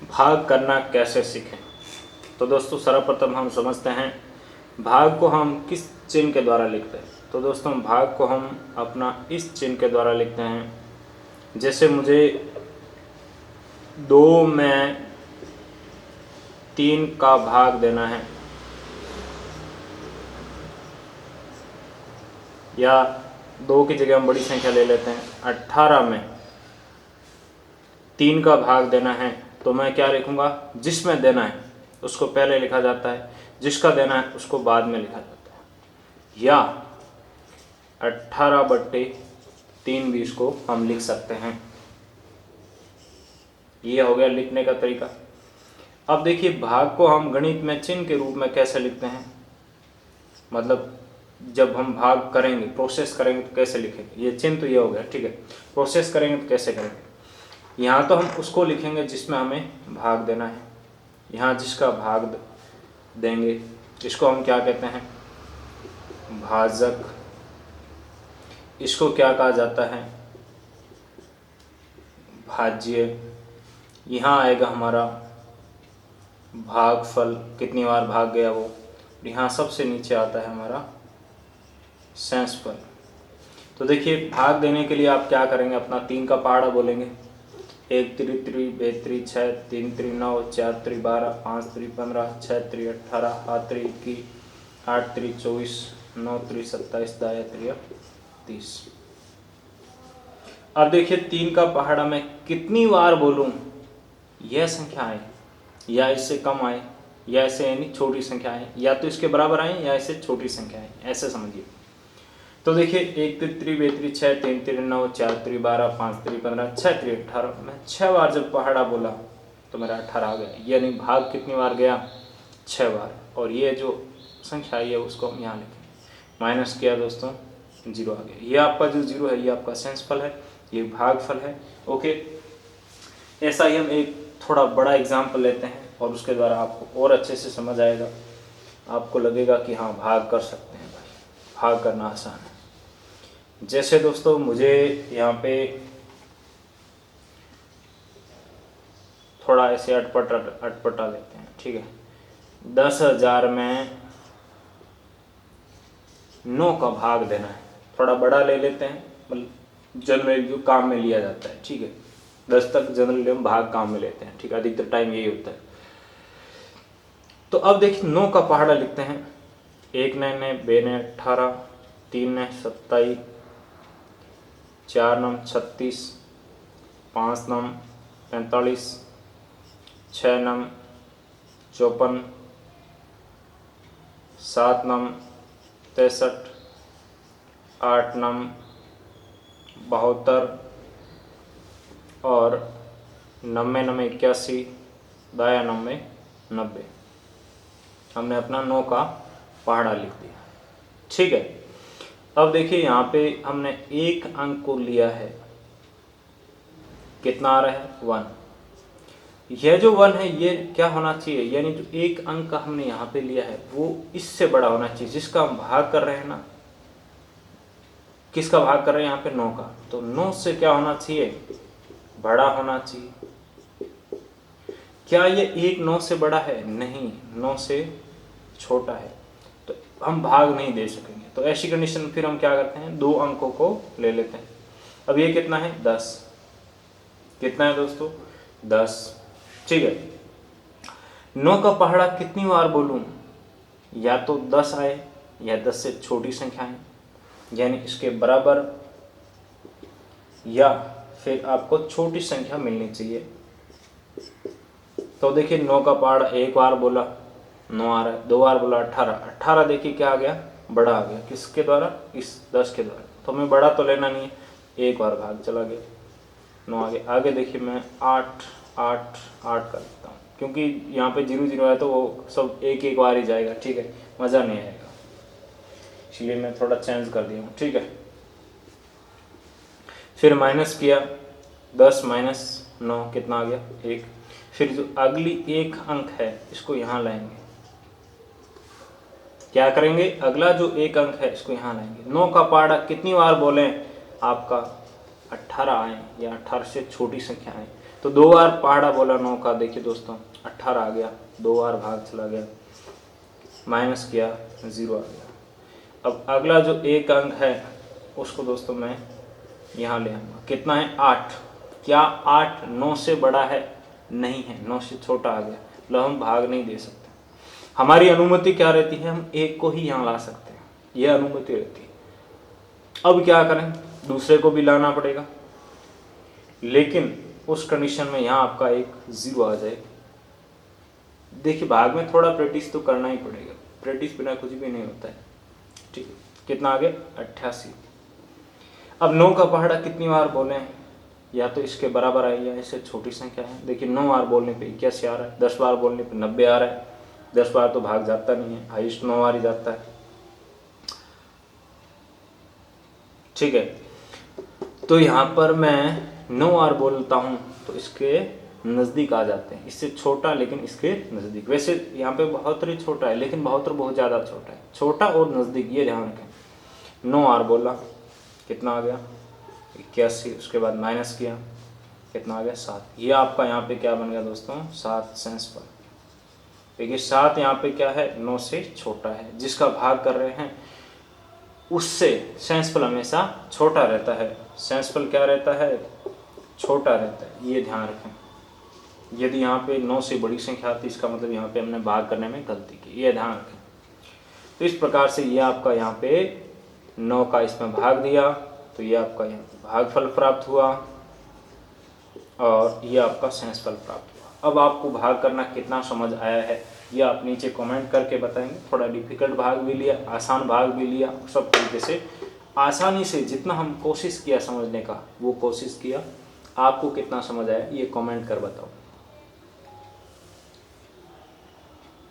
भाग करना कैसे सीखें। तो दोस्तों सर्वप्रथम हम समझते हैं भाग को हम किस चिन्ह के द्वारा लिखते हैं। तो दोस्तों भाग को हम अपना इस चिन्ह के द्वारा लिखते हैं। जैसे मुझे 2 में 3 का भाग देना है, या 2 की जगह हम बड़ी संख्या ले लेते हैं, 18 में 3 का भाग देना है, तो मैं क्या लिखूंगा, जिसमें देना है उसको पहले लिखा जाता है, जिसका देना है उसको बाद में लिखा जाता है। या 18/3 भी इसको हम लिख सकते हैं। ये हो गया लिखने का तरीका। अब देखिए भाग को हम गणित में चिन्ह के रूप में कैसे लिखते हैं, मतलब जब हम भाग करेंगे, प्रोसेस करेंगे तो कैसे लिखेंगे। ये चिन्ह तो ये हो गया, ठीक है। प्रोसेस करेंगे तो कैसे करेंगे। यहाँ तो हम उसको लिखेंगे जिसमें हमें भाग देना है। यहाँ जिसका भाग देंगे इसको हम क्या कहते हैं, भाजक। इसको क्या कहा जाता है, भाज्य। यहाँ आएगा हमारा भागफल, कितनी बार भाग गया वो। यहाँ सबसे नीचे आता है हमारा शेषफल। तो देखिए भाग देने के लिए आप क्या करेंगे, अपना 3 का पहाड़ा बोलेंगे। 1 त्रि 6 3 त्रि 9 4 त्रि 12 5 त्रि 15 6 त्रि 18 7 त्रि 21 8 त्रि 24 9 त्रि 27 दाया त्रि 30। अब देखिए 3 का पहाड़ा मैं कितनी बार बोलूं, यह संख्या आए या इससे कम आए या ऐसे यानी छोटी संख्या आए, या तो इसके बराबर आए या ऐसे छोटी संख्या आए, ऐसे समझिए। तो देखिए 1 त्रि 6 3 त्रि 9 4 त्रि 12 5 त्रि 15 6 त्रि 18, मैं 6 बार जब पहाड़ा बोला तो मेरा 18 आ गया। यानी भाग कितनी बार गया, 6 बार। और ये जो संख्या आई है उसको हम यहाँ लिखें, माइनस किया दोस्तों 0 आ गया। ये आपका जो 0 है ये आपका शेषफल है, ये भागफल है। ओके, ऐसा ही हम एक थोड़ा बड़ा एग्जाम्पल लेते हैं और उसके द्वारा आपको और अच्छे से समझ आएगा। आपको लगेगा कि हाँ भाग कर सकते हैं भाई, भाग करना आसान है। जैसे दोस्तों मुझे यहाँ पे थोड़ा ऐसे अटपटा लेते हैं, ठीक है। 10,000 में 9 का भाग देना है, थोड़ा बड़ा ले लेते हैं, मतलब जनरली जो काम में लिया जाता है, ठीक है। 10 तक जनरली हम भाग काम में लेते हैं, ठीक है, अधिकतर टाइम यही होता है। तो अब देखिए 9 का पहाड़ा लिखते हैं। 1 ने 2 ने 18, 3 ने 27, 4 नम 36, 5 नम 45, 6 नम 54, 7 नम 63, 8 नम 72 और 90 नम 81, दाया नम में 90। हमने अपना 9 का पहाड़ा लिख दिया, ठीक है। अब देखिए यहाँ पे हमने एक अंक को लिया है, कितना आ रहा है 1। यह जो 1 है ये क्या होना चाहिए, यानी जो एक अंक का हमने यहाँ पे लिया है वो इससे बड़ा होना चाहिए, जिसका हम भाग कर रहे हैं ना। किसका भाग कर रहे हैं यहाँ पे, 9 का। तो 9 से क्या होना चाहिए, बड़ा होना चाहिए। क्या ये एक 9 से बड़ा है, नहीं, 9 से छोटा है, तो हम भाग नहीं दे सकेंगे। तो ऐसी कंडीशन फिर हम क्या करते हैं, 2 अंकों को ले लेते हैं। अब ये कितना है 10, कितना है दोस्तों 10, ठीक है। 9 का पहाड़ा कितनी बार बोलूं, या तो 10 आए या 10 से छोटी संख्या है, यानी इसके बराबर, या फिर आपको छोटी संख्या मिलनी चाहिए। तो देखिए 9 का पहाड़ा एक बार बोला 9 आ रहा है, 2 बार बोला 18 देखिए क्या आ गया, बड़ा आ गया। किसके द्वारा, इस 10 के द्वारा। तो हमें बड़ा तो लेना नहीं है, एक बार भाग चला गया, 9 आगे देखिए मैं 8 कर देता हूँ, क्योंकि यहाँ पे 0 0 है तो वो सब एक एक बार ही जाएगा, ठीक है, मज़ा नहीं आएगा, इसलिए मैं थोड़ा चेंज कर दिया हूँ, ठीक है। फिर माइनस किया, 10 माइनस 9 कितना आ गया 1। फिर जो अगली एक अंक है इसको यहाँ लाएंगे, क्या करेंगे, अगला जो एक अंक है इसको यहाँ लाएंगे। 9 का पहाड़ा कितनी बार बोलें आपका, 18 आए या 18 से छोटी संख्या आए, तो 2 बार पहाड़ा बोला 9 का, देखिए दोस्तों 18 आ गया, 2 बार भाग चला गया, माइनस किया 0 आ गया। अब अगला जो एक अंक है उसको दोस्तों मैं यहाँ ले आऊँगा, कितना है 8। क्या 8 9 से बड़ा है? नहीं है, 9 से छोटा आ गया, मतलब हम भाग नहीं दे सकते। हमारी अनुमति क्या रहती है, हम 1 को ही यहाँ ला सकते हैं, यह अनुमति रहती है। अब क्या करें, दूसरे को भी लाना पड़ेगा, लेकिन उस कंडीशन में यहाँ आपका एक 0 आ जाए। देखिए भाग में थोड़ा प्रैक्टिस तो करना ही पड़ेगा, प्रैक्टिस बिना कुछ भी नहीं होता है। ठीक है, कितना आ गया 88। अब 9 का पहाड़ा कितनी बार बोले, या तो इसके बराबर आए या इससे छोटी संख्या है। देखिए 9 बार बोलने पे 81 आ रहा है, 10 बार बोलने पे 90 आ रहा है। 10 बार तो भाग जाता नहीं है, हाइस्ट 9 बार ही जाता है। ठीक है, तो यहाँ पर मैं 9 बार बोलता हूँ तो इसके नज़दीक आ जाते हैं, इससे छोटा लेकिन इसके नज़दीक। वैसे यहाँ पे 72 छोटा है, लेकिन 72 बहुत ज़्यादा छोटा है, छोटा और नज़दीक, ये ध्यान रखें। 9 बार बोला, कितना आ गया 81, उसके बाद माइनस किया, कितना आ गया 7। ये आपका यहाँ पे क्या बन गया दोस्तों 7 सेंसफल। देखिए 7 यहाँ पे क्या है 9 से छोटा है, जिसका भाग कर रहे हैं उससे सेंसफल हमेशा छोटा रहता है। सेंसफल क्या रहता है, छोटा रहता है, ये ध्यान रखें। यदि यहाँ पे 9 से बड़ी संख्या आती, इसका मतलब यहाँ पे हमने भाग करने में गलती की, ये ध्यान रखें। तो इस प्रकार से ये आपका यहाँ पे 9 का इसमें भाग दिया, तो ये आपका यहाँ पे भागफल प्राप्त हुआ और ये आपका सेंसफल प्राप्त हुआ। अब आपको भाग करना कितना समझ आया है ये आप नीचे कमेंट करके बताएंगे। थोड़ा डिफिकल्ट भाग भी लिया, आसान भाग भी लिया, सब तरीके से आसानी से जितना हम कोशिश किया समझने का वो कोशिश किया। आपको कितना समझ आया ये कमेंट कर बताओ।